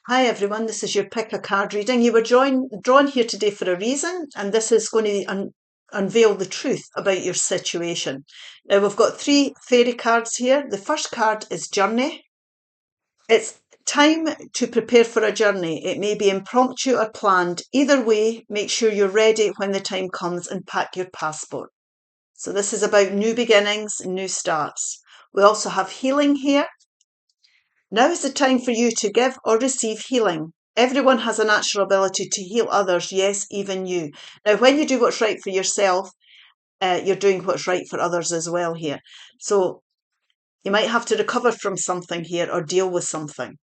Hi everyone, this is your pick a card reading. You were drawn here today for a reason, and this is going to unveil the truth about your situation. Now we've got three fairy cards here. The first card is Journey. It's time to prepare for a journey. It may be impromptu or planned. Either way, make sure you're ready when the time comes and pack your passport. So this is about new beginnings, new starts. We also have Healing here. Now is the time for you to give or receive healing. Everyone has a natural ability to heal others, yes, even you. Now, when you do what's right for yourself, you're doing what's right for others as well here. So you might have to recover from something here or deal with something.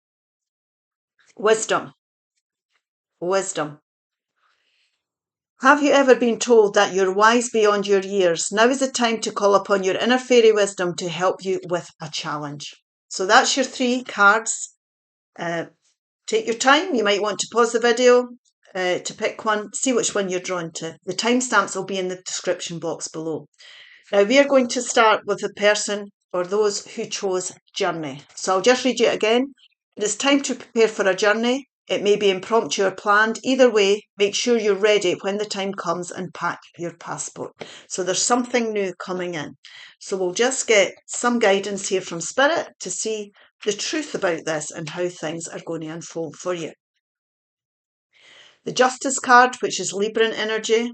Wisdom. Wisdom. Have you ever been told that you're wise beyond your years? Now is the time to call upon your inner fairy wisdom to help you with a challenge. So that's your three cards. Take your time. You might want to pause the video to pick one, see which one you're drawn to. The timestamps will be in the description box below. Now we are going to start with the person or those who chose Journey. So I'll just read you it again. It is time to prepare for a journey. It may be impromptu or planned. Either way, make sure you're ready when the time comes and pack your passport. So there's something new coming in. So we'll just get some guidance here from Spirit to see the truth about this and how things are going to unfold for you. The Justice card, which is Libran energy.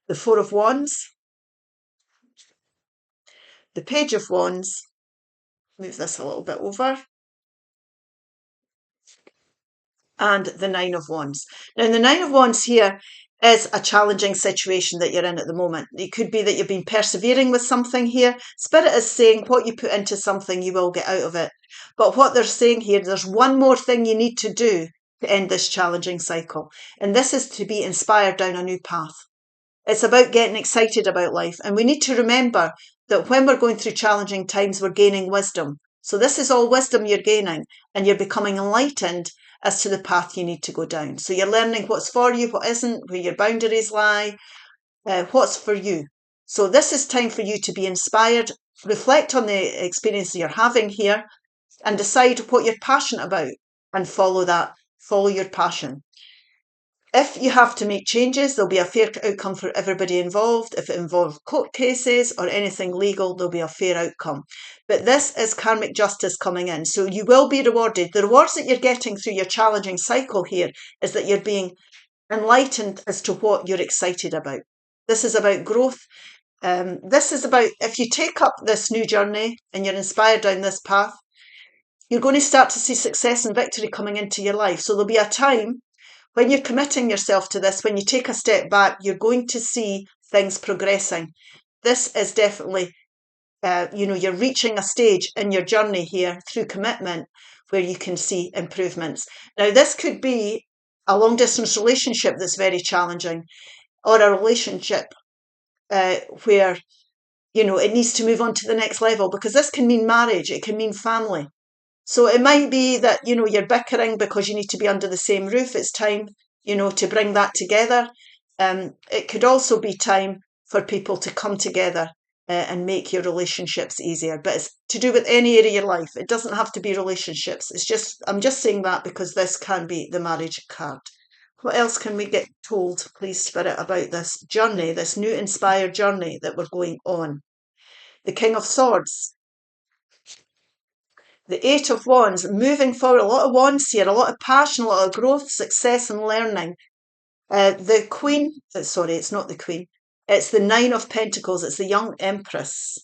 The Four of Wands. The Page of Wands. Move this a little bit over. And the Nine of Wands. Now, the Nine of Wands here is a challenging situation that you're in at the moment. It could be that you've been persevering with something here. Spirit is saying what you put into something, you will get out of it. But what they're saying here, there's one more thing you need to do to end this challenging cycle. And this is to be inspired down a new path. It's about getting excited about life. And we need to remember that when we're going through challenging times, we're gaining wisdom. So this is all wisdom you're gaining, and you're becoming enlightened as to the path you need to go down. So you're learning what's for you, what isn't, where your boundaries lie, what's for you. So this is time for you to be inspired, reflect on the experience you're having here, and decide what you're passionate about and follow that, follow your passion. If you have to make changes, there'll be a fair outcome for everybody involved. If it involves court cases or anything legal, there'll be a fair outcome. But this is karmic justice coming in. So you will be rewarded. The rewards that you're getting through your challenging cycle here is that you're being enlightened as to what you're excited about. This is about growth. This is about, if you take up this new journey and you're inspired down this path, you're going to start to see success and victory coming into your life. So there'll be a time when you're committing yourself to this, when you take a step back, you're going to see things progressing. This is definitely, you're reaching a stage in your journey here through commitment where you can see improvements. Now, this could be a long distance relationship that's very challenging, or a relationship where, it needs to move on to the next level, because this can mean marriage, it can mean family. So it might be that, you're bickering because you need to be under the same roof. It's time, to bring that together. It could also be time for people to come together and make your relationships easier. But it's to do with any area of your life. It doesn't have to be relationships. I'm just saying that because this can be the marriage card. What else can we get told, please, Spirit, about this journey, this new inspired journey that we're going on? The King of Swords. The Eight of Wands, moving forward, a lot of wands here, a lot of passion, a lot of growth, success and learning. The Queen, sorry, it's not the Queen, it's the Nine of Pentacles, it's the young Empress.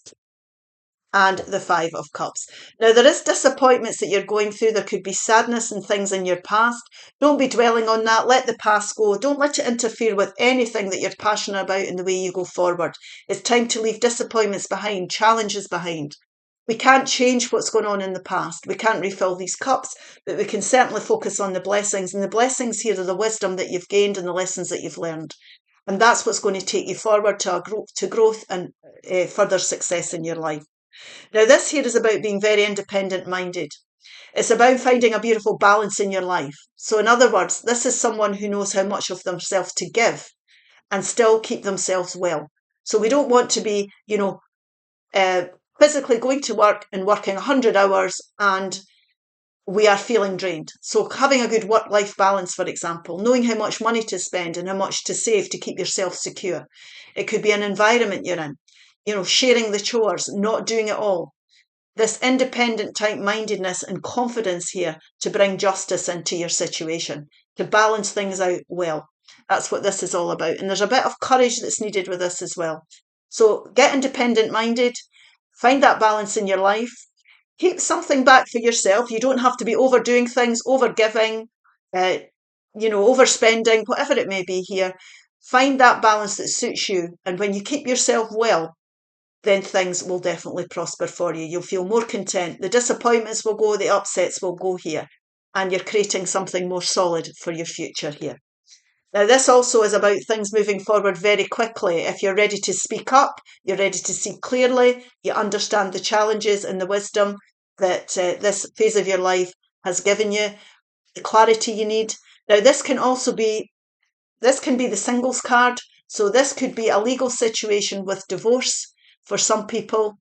And the Five of Cups. Now, there is disappointments that you're going through. There could be sadness and things in your past. Don't be dwelling on that. Let the past go. Don't let it interfere with anything that you're passionate about in the way you go forward. It's time to leave disappointments behind, challenges behind. We can't change what's going on in the past. We can't refill these cups, but we can certainly focus on the blessings. And the blessings here are the wisdom that you've gained and the lessons that you've learned. And that's what's going to take you forward to growth and further success in your life. Now, this here is about being very independent-minded. It's about finding a beautiful balance in your life. So in other words, this is someone who knows how much of themselves to give and still keep themselves well. So we don't want to be, physically going to work and working 100 hours and we are feeling drained. So having a good work-life balance, for example, knowing how much money to spend and how much to save to keep yourself secure. It could be an environment you're in, sharing the chores, not doing it all. This independent type-mindedness and confidence here to bring justice into your situation, to balance things out well. That's what this is all about. And there's a bit of courage that's needed with this as well. So get independent-minded, find that balance in your life, keep something back for yourself. You don't have to be overdoing things, overgiving, overspending, whatever it may be here. Find that balance that suits you. And when you keep yourself well, then things will definitely prosper for you. You'll feel more content. The disappointments will go, the upsets will go here. And you're creating something more solid for your future here. Now, this also is about things moving forward very quickly. If you're ready to speak up, you're ready to see clearly, you understand the challenges and the wisdom that this phase of your life has given you, the clarity you need. Now, this can be the singles card. So this could be a legal situation with divorce for some people,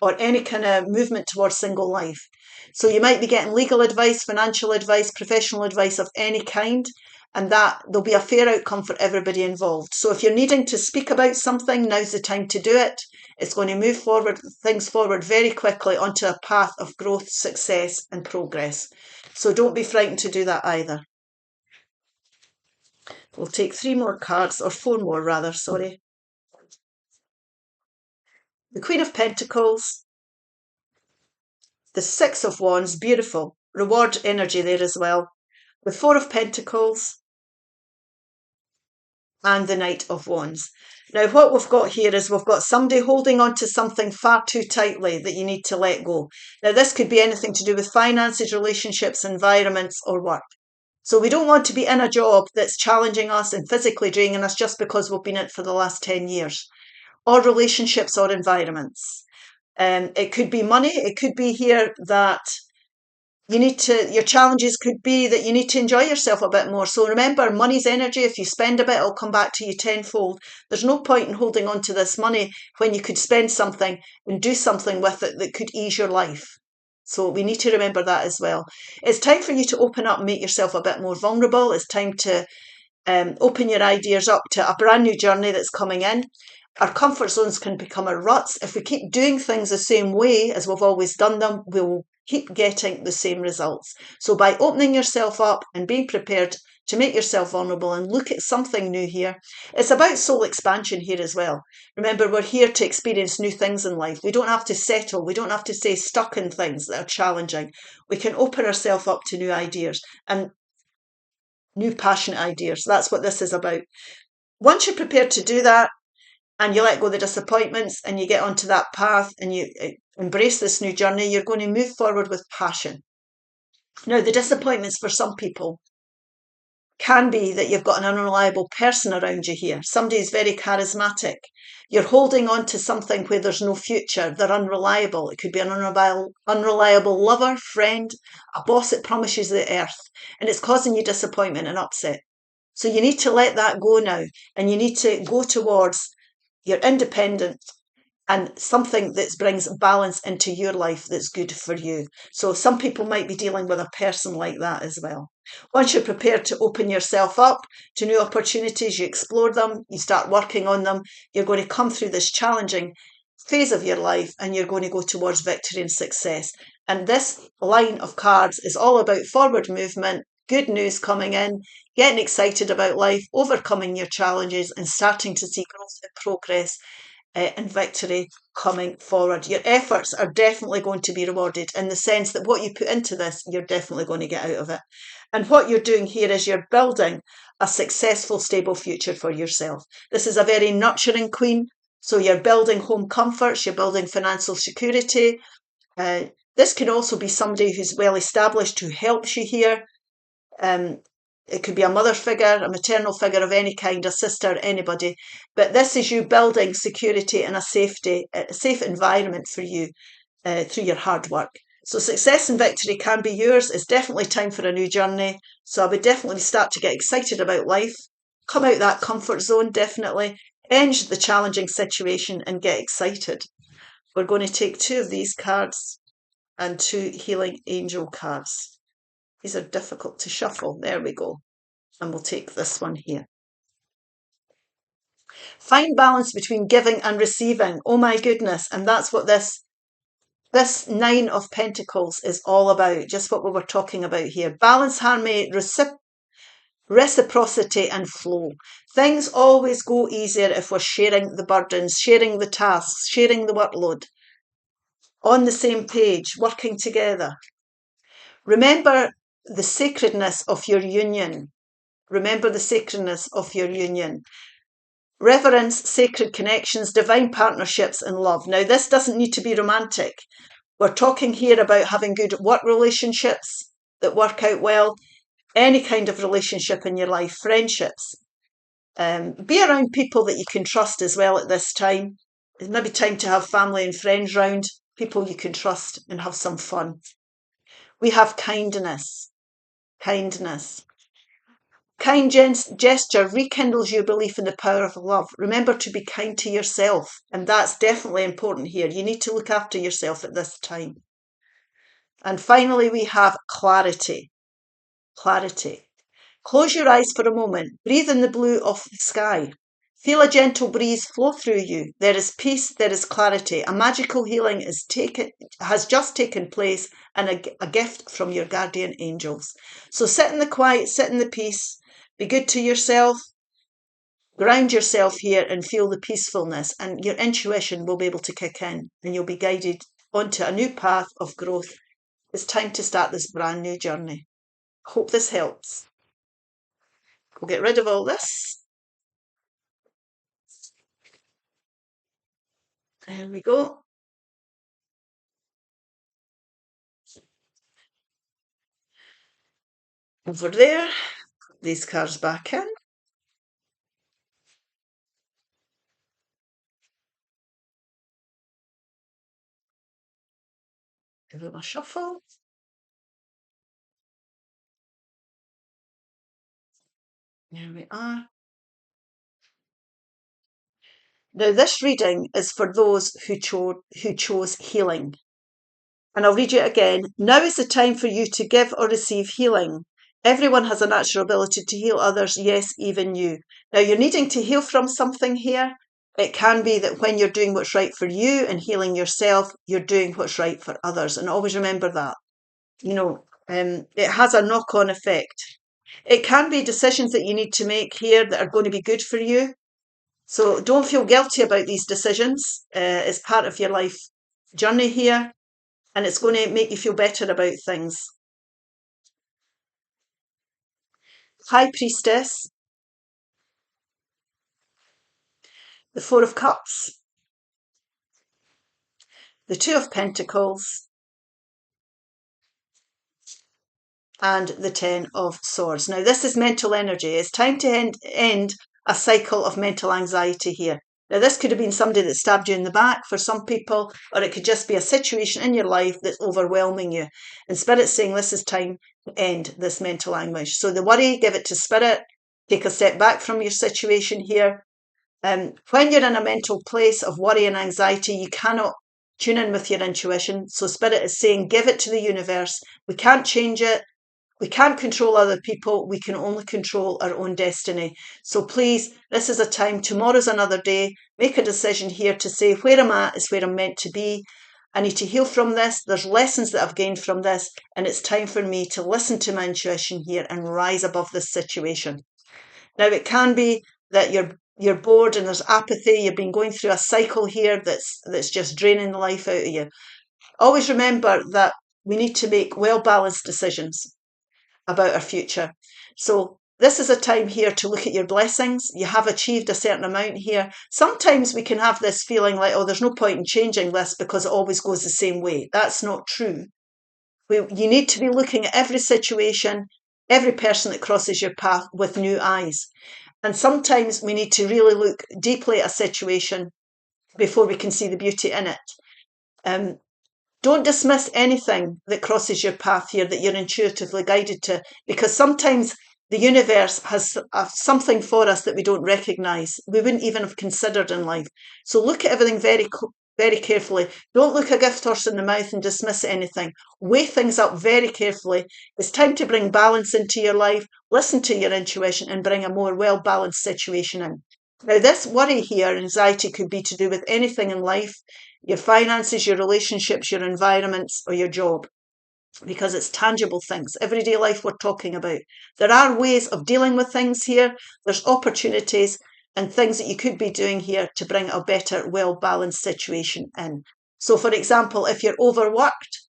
or any kind of movement towards single life. So you might be getting legal advice, financial advice, professional advice of any kind, and that there'll be a fair outcome for everybody involved. So if you're needing to speak about something, now's the time to do it. It's going to move things forward very quickly onto a path of growth, success, and progress. So don't be frightened to do that either. We'll take 3 more cards, or 4 more rather, sorry. The Queen of Pentacles, the 6 of Wands, beautiful, reward energy there as well. The 4 of Pentacles, and the Knight of Wands. Now what we've got here is we've got somebody holding on to something far too tightly that you need to let go. Now this could be anything to do with finances, relationships, environments, or work. So we don't want to be in a job that's challenging us and physically draining us just because we've been in it for the last 10 years. Or relationships or environments. It could be money. It could be here that your challenges could be that you need to enjoy yourself a bit more. So remember, money's energy. If you spend a bit, it'll come back to you tenfold. There's no point in holding on to this money when you could spend something and do something with it that could ease your life. So we need to remember that as well. It's time for you to open up and make yourself a bit more vulnerable. It's time to open your ideas up to a brand new journey that's coming in. Our comfort zones can become a rut. If we keep doing things the same way as we've always done them, we'll keep getting the same results. So by opening yourself up and being prepared to make yourself vulnerable and look at something new here, it's about soul expansion here as well. Remember, we're here to experience new things in life. We don't have to settle. We don't have to stay stuck in things that are challenging. We can open ourselves up to new ideas and new passionate ideas. That's what this is about. Once you're prepared to do that, and you let go of the disappointments and you get onto that path and you embrace this new journey, you're going to move forward with passion. Now, the disappointments for some people can be that you've got an unreliable person around you here. Somebody who's very charismatic. You're holding on to something where there's no future. They're unreliable. It could be an unreliable lover, friend, a boss that promises the earth, and it's causing you disappointment and upset. So you need to let that go now, and you need to go towards your independent and something that brings balance into your life that's good for you. So some people might be dealing with a person like that as well. Once you're prepared to open yourself up to new opportunities, you explore them, you start working on them, you're going to come through this challenging phase of your life and you're going to go towards victory and success. And this line of cards is all about forward movement, good news coming in, getting excited about life, overcoming your challenges and starting to see growth and progress and victory coming forward. Your efforts are definitely going to be rewarded in the sense that what you put into this, you're definitely going to get out of it. And what you're doing here is you're building a successful, stable future for yourself. This is a very nurturing queen. So you're building home comforts, you're building financial security. This can also be somebody who's well established who helps you here. It could be a mother figure, a maternal figure of any kind, a sister, anybody. But this is you building security and a safe environment for you through your hard work. So success and victory can be yours. It's definitely time for a new journey. So I would definitely start to get excited about life. Come out that comfort zone, definitely. End the challenging situation and get excited. We're going to take 2 of these cards and 2 healing angel cards. These are difficult to shuffle. There we go. And we'll take this one here. Find balance between giving and receiving. Oh my goodness. And that's what this Nine of Pentacles is all about. Just what we were talking about here. Balance, harmony, reciprocity and flow. Things always go easier if we're sharing the burdens, sharing the tasks, sharing the workload. On the same page, working together. Remember the sacredness of your union. Remember the sacredness of your union. Reverence sacred connections, divine partnerships and love. Now, this doesn't need to be romantic. We're talking here about having good work relationships that work out well, any kind of relationship in your life, friendships. Be around people that you can trust as well at this time. It's maybe time to have family and friends round, people you can trust and have some fun. We have kindness. Kindness. Kind gesture rekindles your belief in the power of love. Remember to be kind to yourself, and that's definitely important here. You need to look after yourself at this time. And finally, we have clarity. Clarity. Close your eyes for a moment. Breathe in the blue of the sky. Feel a gentle breeze flow through you. There is peace, there is clarity. A magical healing has just taken place, and a gift from your guardian angels. So sit in the quiet, sit in the peace. Be good to yourself. Ground yourself here and feel the peacefulness, and your intuition will be able to kick in, and you'll be guided onto a new path of growth. It's time to start this brand new journey. Hope this helps. We'll get rid of all this. There we go. Over there, these cards back in. Give them a shuffle. There we are. Now, this reading is for those who chose healing. And I'll read you it again. Now is the time for you to give or receive healing. Everyone has a natural ability to heal others, yes, even you. Now, you're needing to heal from something here. It can be that when you're doing what's right for you and healing yourself, you're doing what's right for others. And always remember that. It has a knock-on effect. It can be decisions that you need to make here that are going to be good for you. So don't feel guilty about these decisions. It's part of your life journey here, and it's going to make you feel better about things. High Priestess, the Four of Cups, the Two of Pentacles, and the Ten of Swords. Now, this is mental energy. It's time to end a cycle of mental anxiety here. Now, this could have been somebody that stabbed you in the back for some people, or it could just be a situation in your life that's overwhelming you. And Spirit's saying this is time to end this mental anguish. So the worry, give it to Spirit. Take a step back from your situation here. When you're in a mental place of worry and anxiety, you cannot tune in with your intuition. So Spirit is saying, give it to the universe. We can't change it. We can't control other people. We can only control our own destiny. So please, this is a time. Tomorrow's another day. Make a decision here to say, where I'm at is where I'm meant to be. I need to heal from this. There's lessons that I've gained from this. And it's time for me to listen to my intuition here and rise above this situation. Now, it can be that you're bored and there's apathy. You've been going through a cycle here that's just draining the life out of you. Always remember that we need to make well-balanced decisions about our future. So this is a time here to look at your blessings. You have achieved a certain amount here. Sometimes we can have this feeling like, oh, there's no point in changing this because it always goes the same way. That's not true. You need to be looking at every situation, every person that crosses your path with new eyes. And sometimes we need to really look deeply at a situation before we can see the beauty in it. Don't dismiss anything that crosses your path here that you're intuitively guided to, because sometimes the universe has something for us that we don't recognise. We wouldn't even have considered in life. So look at everything very very carefully. Don't look a gift horse in the mouth and dismiss anything. Weigh things up very carefully. It's time to bring balance into your life. Listen to your intuition and bring a more well-balanced situation in. Now, this worry here, anxiety, could be to do with anything in life, your finances, your relationships, your environments, or your job, because it's tangible things, everyday life we're talking about. There are ways of dealing with things here. There's opportunities and things that you could be doing here to bring a better, well-balanced situation in. So, for example, if you're overworked,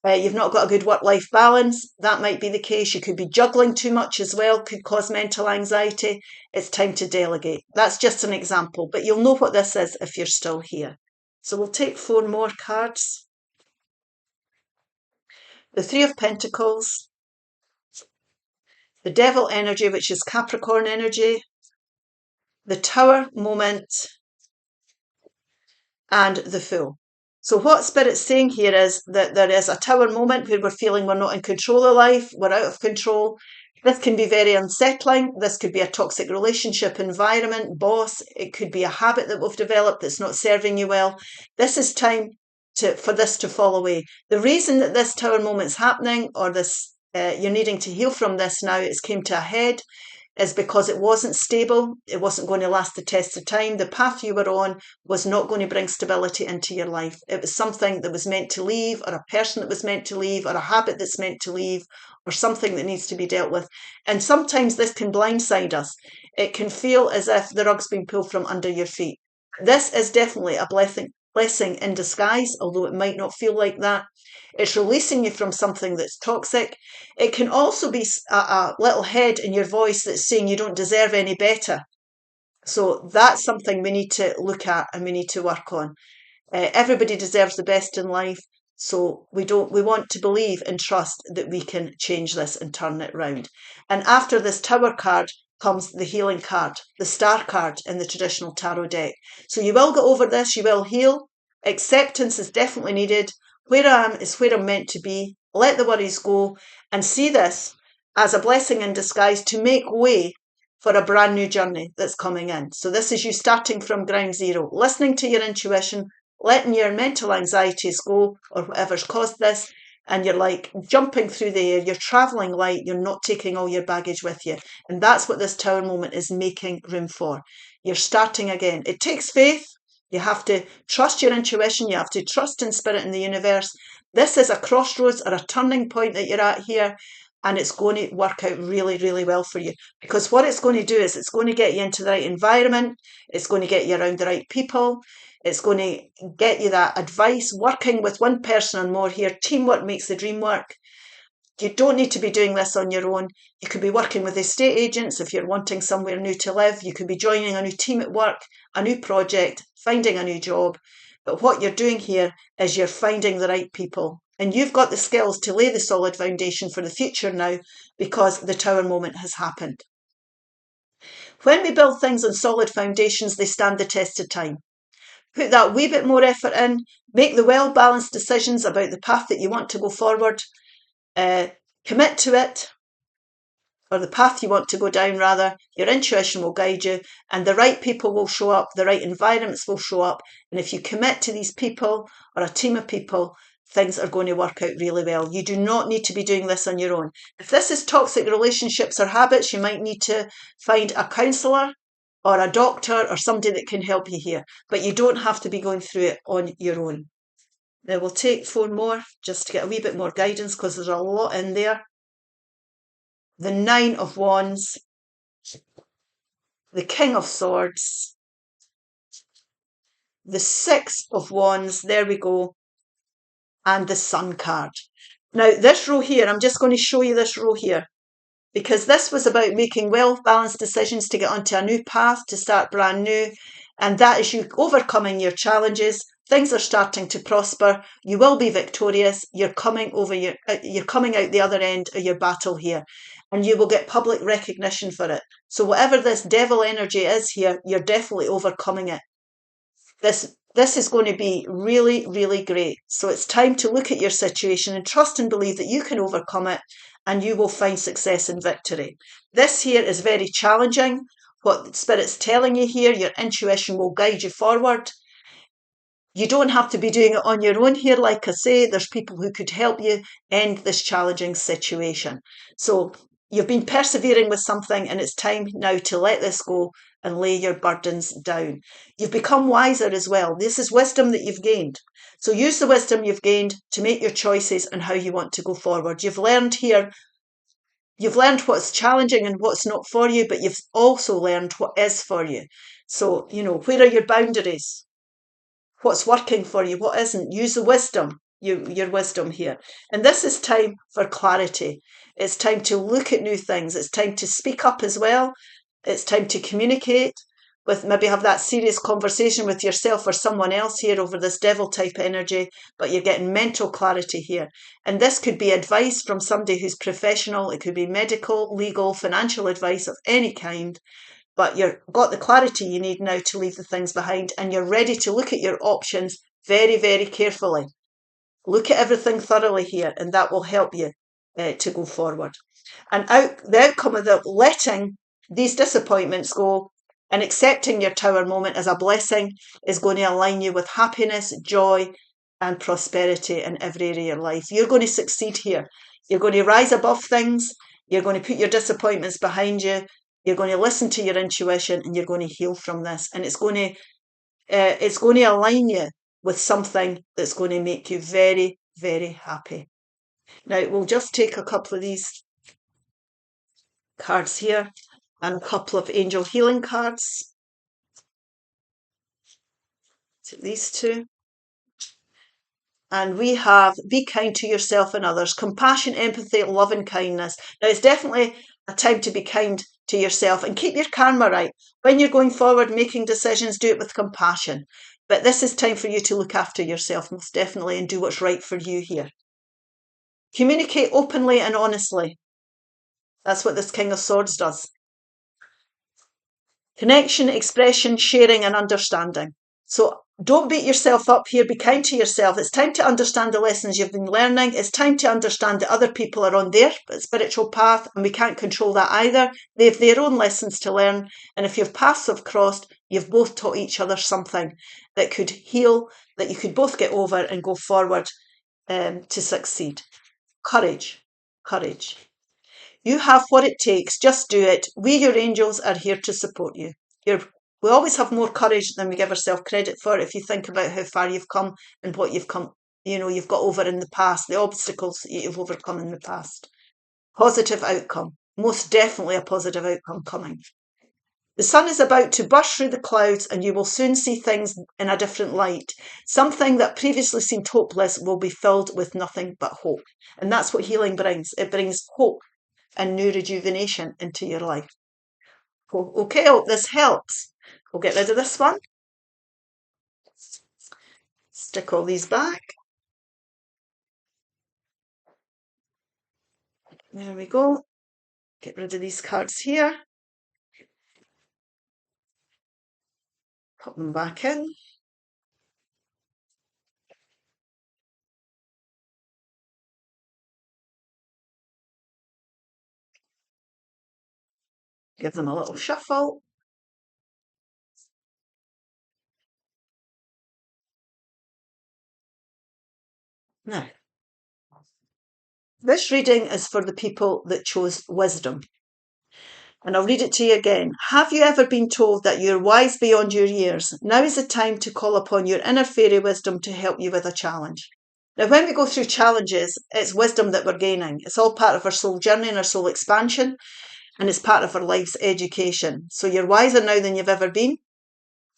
you've not got a good work-life balance, that might be the case. You could be juggling too much as well, could cause mental anxiety. It's time to delegate. That's just an example, but you'll know what this is if you're still here. So we'll take 4 more cards. The Three of Pentacles, the Devil energy, which is Capricorn energy, the Tower moment, and the Fool. So what Spirit's saying here is that there is a Tower moment where we're feeling we're not in control of life, we're out of control. This can be very unsettling. This could be a toxic relationship, environment, boss. It could be a habit that we've developed that's not serving you well. This is time for this to fall away. The reason that this Tower moment's happening, or this you're needing to heal from this now, it's came to a head, is because it wasn't stable. It wasn't going to last the test of time. The path you were on was not going to bring stability into your life. It was something that was meant to leave, or a person that was meant to leave, or a habit that's meant to leave, or something that needs to be dealt with. And sometimes this can blindside us. It can feel as if the rug's been pulled from under your feet. This is definitely a blessing in disguise, although it might not feel like that. It's releasing you from something that's toxic. It can also be a little head in your voice that's saying you don't deserve any better. So that's something we need to look at and we need to work on. Everybody deserves the best in life. So we want to believe and trust that we can change this and turn it round. And after this Tower card comes the healing card, the Star card in the traditional tarot deck. So you will get over this, you will heal. Acceptance is definitely needed. Where I am is where I'm meant to be. Let the worries go and see this as a blessing in disguise to make way for a brand new journey that's coming in. So this is you starting from ground zero, listening to your intuition, letting your mental anxieties go or whatever's caused this, and you're like jumping through the air, you're travelling light, you're not taking all your baggage with you. And that's what this Tower moment is making room for. You're starting again. It takes faith. You have to trust your intuition. You have to trust in Spirit and the universe. This is a crossroads or a turning point that you're at here, and it's going to work out really, really well for you. Because what it's going to do is it's going to get you into the right environment. It's going to get you around the right people. It's going to get you that advice. Working with one person or more here. Teamwork makes the dream work. You don't need to be doing this on your own. You could be working with estate agents if you're wanting somewhere new to live. You could be joining a new team at work, a new project, finding a new job. But what you're doing here is you're finding the right people. And you've got the skills to lay the solid foundation for the future now because the Tower moment has happened. When we build things on solid foundations, they stand the test of time. Put that wee bit more effort in. Make the well-balanced decisions about the path that you want to go forward. Commit to it, or the path you want to go down rather. Your intuition will guide you and the right people will show up, the right environments will show up, and if you commit to these people or a team of people, things are going to work out really well. You do not need to be doing this on your own. If this is toxic relationships or habits, you might need to find a counsellor or a doctor or somebody that can help you here, but you don't have to be going through it on your own. Now we'll take 4 more just to get a wee bit more guidance because there's a lot in there. The 9 of Wands, the King of Swords, the 6 of Wands, there we go, and the Sun card. Now this row here, I'm just going to show you this row here because this was about making well-balanced decisions to get onto a new path, to start brand new, and that is you overcoming your challenges. Things are starting to prosper. You will be victorious. You're coming out the other end of your battle here, and you will get public recognition for it. So whatever this devil energy is here, you're definitely overcoming it. This is going to be really, really great. So it's time to look at your situation and trust and believe that you can overcome it and you will find success and victory. This here is very challenging. What Spirit's telling you here, your intuition will guide you forward. You don't have to be doing it on your own here. Like I say, there's people who could help you end this challenging situation. So you've been persevering with something, and it's time now to let this go and lay your burdens down. You've become wiser as well. This is wisdom that you've gained. So use the wisdom you've gained to make your choices and how you want to go forward. You've learned here, you've learned what's challenging and what's not for you, but you've also learned what is for you. So, where are your boundaries? What's working for you, what isn't. Use the wisdom, your wisdom here. And this is time for clarity. It's time to look at new things. It's time to speak up as well. It's time to communicate with, maybe have that serious conversation with yourself or someone else here over this devil type energy, but you're getting mental clarity here. And this could be advice from somebody who's professional. It could be medical, legal, financial advice of any kind. But you've got the clarity you need now to leave the things behind, and you're ready to look at your options very, very carefully. Look at everything thoroughly here, and that will help you to go forward. And the outcome of the letting these disappointments go and accepting your Tower moment as a blessing is going to align you with happiness, joy, and prosperity in every area of your life. You're going to succeed here. You're going to rise above things. You're going to put your disappointments behind you. You're going to listen to your intuition, and you're going to heal from this. And it's going to align you with something that's going to make you very, very happy. Now, we'll just take a couple of these cards here and a couple of angel healing cards. Take these two. And we have be kind to yourself and others. Compassion, empathy, love and kindness. Now, it's definitely a time to be kind to yourself and keep your karma right. When you're going forward, making decisions, do it with compassion. But this is time for you to look after yourself, most definitely, and do what's right for you here. Communicate openly and honestly. That's what this King of Swords does. Connection, expression, sharing and understanding. So don't beat yourself up here. Be kind to yourself. It's time to understand the lessons you've been learning. It's time to understand that other people are on their spiritual path, and we can't control that either. They have their own lessons to learn. And if your paths have crossed, you've both taught each other something that could heal, that you could both get over and go forward to succeed. Courage. Courage. You have what it takes. Just do it. We, your angels, are here to support you. We always have more courage than we give ourselves credit for. If you think about how far you've come and what you've got over in the past, the obstacles that you've overcome in the past. Positive outcome. Most definitely a positive outcome coming. The sun is about to burst through the clouds, and you will soon see things in a different light. Something that previously seemed hopeless will be filled with nothing but hope. And that's what healing brings. It brings hope and new rejuvenation into your life. Okay, I hope this helps. We'll get rid of this one. Stick all these back. There we go. Get rid of these cards here. Put them back in. Give them a little shuffle. Now, this reading is for the people that chose wisdom. And I'll read it to you again. Have you ever been told that you're wise beyond your years? Now is the time to call upon your inner fairy wisdom to help you with a challenge. Now, when we go through challenges, it's wisdom that we're gaining. It's all part of our soul journey and our soul expansion, and it's part of our life's education. So you're wiser now than you've ever been.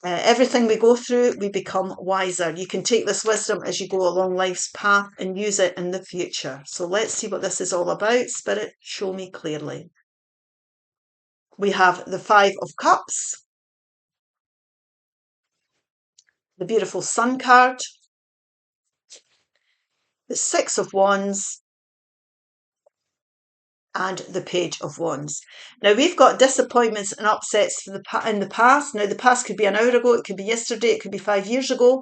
Everything we go through, we become wiser. You can take this wisdom as you go along life's path and use it in the future. So let's see what this is all about. Spirit, show me clearly. We have the Five of Cups, the beautiful Sun card, the Six of Wands, and the Page of Wands. Now, we've got disappointments and upsets in the past. Now, the past could be an hour ago, it could be yesterday, it could be 5 years ago.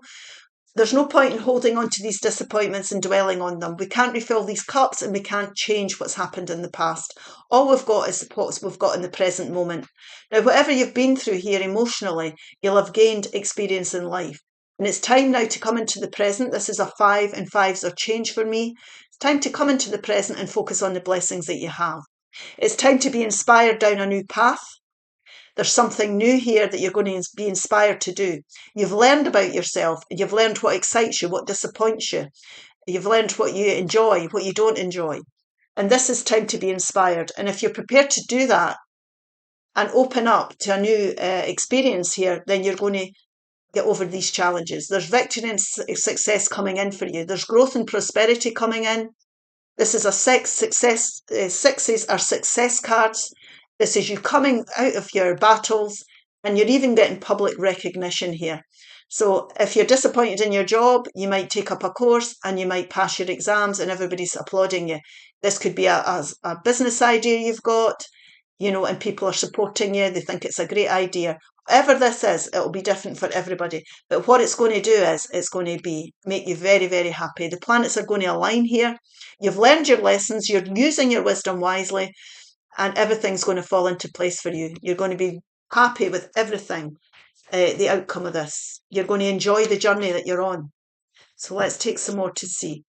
There's no point in holding on to these disappointments and dwelling on them. We can't refill these cups, and we can't change what's happened in the past. All we've got is what we've got in the present moment. Now, whatever you've been through here emotionally, you'll have gained experience in life. And it's time now to come into the present. This is a 5, and 5s are change for me. It's time to come into the present and focus on the blessings that you have. It's time to be inspired down a new path. There's something new here that you're going to be inspired to do. You've learned about yourself. You've learned what excites you, what disappoints you. You've learned what you enjoy, what you don't enjoy. And this is time to be inspired. And if you're prepared to do that and open up to a new experience here, then you're going to get over these challenges. There's victory and success coming in for you. There's growth and prosperity coming in. This is a success. Sixes are success cards. This is you coming out of your battles, and you're even getting public recognition here. So if you're disappointed in your job, you might take up a course and you might pass your exams and everybody's applauding you. This could be a business idea you've got, and people are supporting you. They think it's a great idea. Whatever this is, it'll be different for everybody. But what it's going to do is it's going to make you very, very happy. The planets are going to align here. You've learned your lessons. You're using your wisdom wisely, and everything's going to fall into place for you. You're going to be happy with everything, the outcome of this. You're going to enjoy the journey that you're on. So let's take some more to see.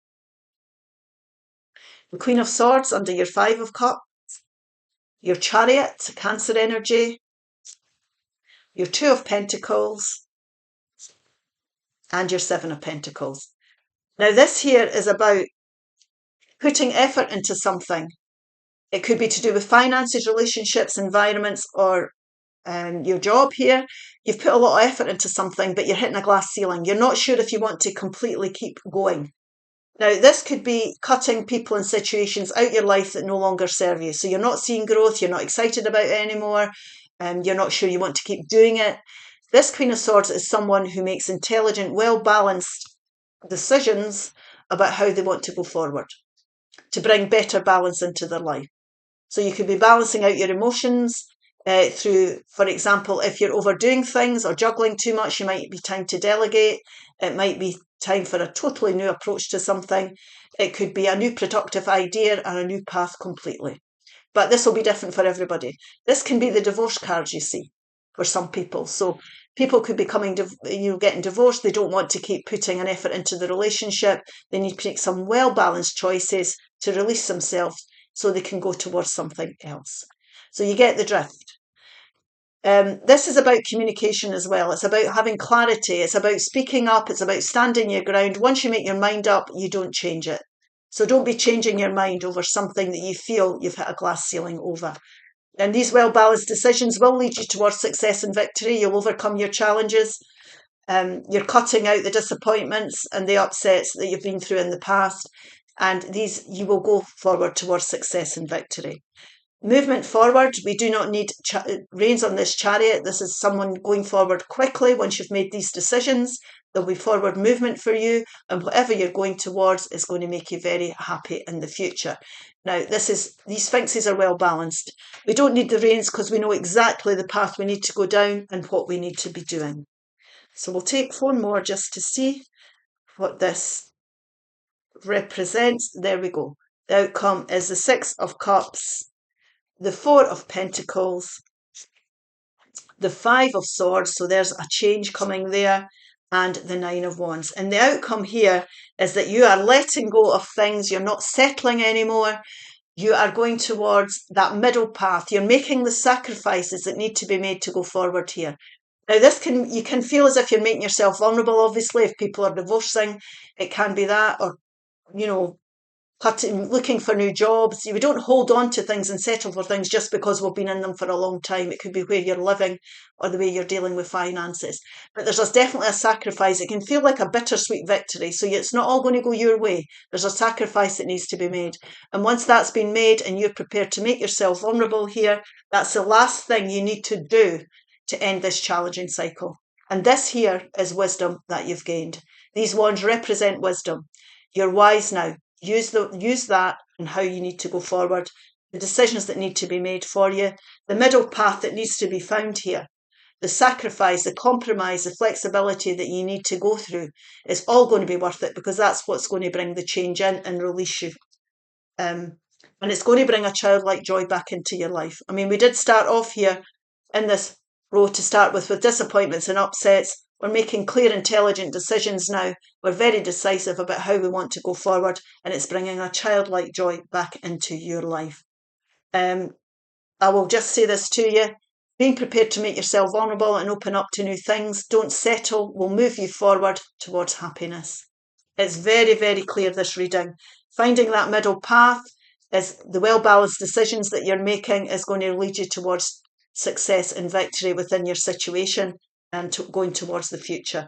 The Queen of Swords under your 5 of Cups. Your Chariot, Cancer energy. Your 2 of Pentacles. And your 7 of Pentacles. Now this here is about putting effort into something. It could be to do with finances, relationships, environments, or your job here. You've put a lot of effort into something, but you're hitting a glass ceiling. You're not sure if you want to completely keep going. Now, this could be cutting people and situations out your life that no longer serve you. So you're not seeing growth, you're not excited about it anymore, you're not sure you want to keep doing it. This Queen of Swords is someone who makes intelligent, well-balanced decisions about how they want to go forward, to bring better balance into their life. So you could be balancing out your emotions through, for example, if you're overdoing things or juggling too much, it might be time to delegate. It might be time for a totally new approach to something. It could be a new productive idea and a new path completely. But this will be different for everybody. This can be the divorce cards, you see, for some people. So people could be getting divorced. They don't want to keep putting an effort into the relationship. They need to make some well-balanced choices to release themselves so they can go towards something else. So you get the drift. This is about communication as well. It's about having clarity. It's about speaking up. It's about standing your ground. Once you make your mind up, you don't change it. So don't be changing your mind over something that you feel you've hit a glass ceiling over. And these well-balanced decisions will lead you towards success and victory. You'll overcome your challenges. You're cutting out the disappointments and the upsets that you've been through in the past. And you will go forward towards success and victory. Movement forward, we do not need reins on this chariot. This is someone going forward quickly. Once you've made these decisions, there'll be forward movement for you, and whatever you're going towards is going to make you very happy in the future. Now, these sphinxes are well balanced. We don't need the reins because we know exactly the path we need to go down and what we need to be doing. So we'll take 4 more just to see what this represents. There we go. The outcome is the 6 of Cups, the 4 of Pentacles, the 5 of Swords, so there's a change coming there, and the 9 of Wands. And the outcome here is that you are letting go of things, you're not settling anymore, you are going towards that middle path, you're making the sacrifices that need to be made to go forward here. Now you can feel as if you're making yourself vulnerable, obviously, if people are divorcing, it can be that, or, looking for new jobs. We don't hold on to things and settle for things just because we've been in them for a long time. It could be where you're living or the way you're dealing with finances. But there's definitely a sacrifice. It can feel like a bittersweet victory. So it's not all going to go your way. There's a sacrifice that needs to be made. And once that's been made and you're prepared to make yourself vulnerable here, that's the last thing you need to do to end this challenging cycle. And this here is wisdom that you've gained. These wands represent wisdom. You're wise now. Use that and how you need to go forward, the decisions that need to be made for you, the middle path that needs to be found here, the sacrifice, the compromise, the flexibility that you need to go through. It's all going to be worth it because that's what's going to bring the change in and release you. And it's going to bring a childlike joy back into your life. I mean, we did start off here in this row to start with disappointments and upsets. We're making clear, intelligent decisions now. We're very decisive about how we want to go forward, and it's bringing a childlike joy back into your life. I will just say this to you. Being prepared to make yourself vulnerable and open up to new things. Don't settle. Will move you forward towards happiness. It's very, very clear, this reading. Finding that middle path is the well-balanced decisions that you're making is going to lead you towards success and victory within your situation and going towards the future.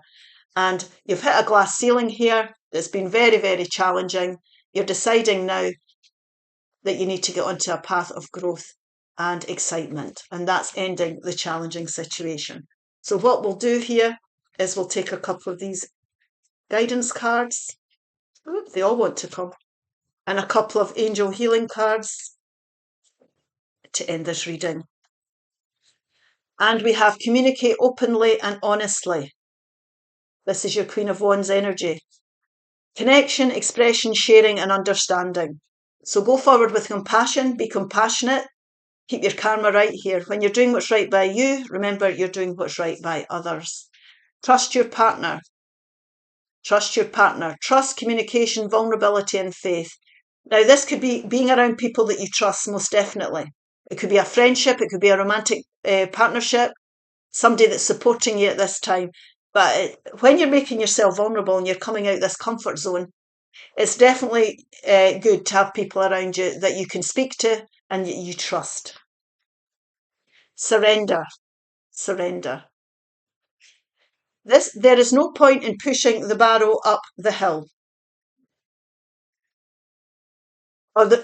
And you've hit a glass ceiling here. It's been very, very challenging. You're deciding now that you need to get onto a path of growth and excitement. And that's ending the challenging situation. So what we'll do here is we'll take a couple of these guidance cards. Oops, they all want to come. And a couple of angel healing cards to end this reading. And we have communicate openly and honestly. This is your Queen of Wands energy. Connection, expression, sharing and understanding. So go forward with compassion, be compassionate, keep your karma right here. When you're doing what's right by you, remember you're doing what's right by others. Trust your partner. Trust your partner. Trust, communication, vulnerability and faith. Now this could be being around people that you trust, most definitely. It could be a friendship, it could be a romantic partnership, somebody that's supporting you at this time. But when you're making yourself vulnerable and you're coming out this comfort zone, it's definitely good to have people around you that you can speak to and you trust. Surrender. Surrender. There is no point in pushing the barrow up the hill.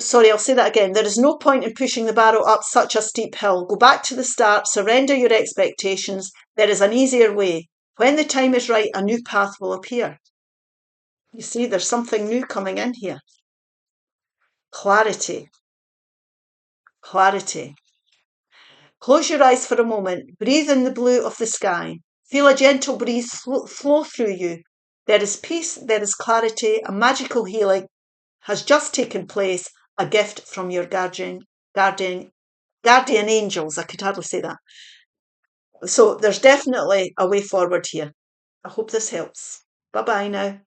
Sorry, I'll say that again. There is no point in pushing the barrow up such a steep hill. Go back to the start, surrender your expectations. There is an easier way. When the time is right, a new path will appear. You see, there's something new coming in here. Clarity. Clarity. Close your eyes for a moment. Breathe in the blue of the sky. Feel a gentle breeze flow through you. There is peace, there is clarity, a magical healing has just taken place, a gift from your guardian angels. I could hardly say that. So there's definitely a way forward here. I hope this helps. Bye-bye now.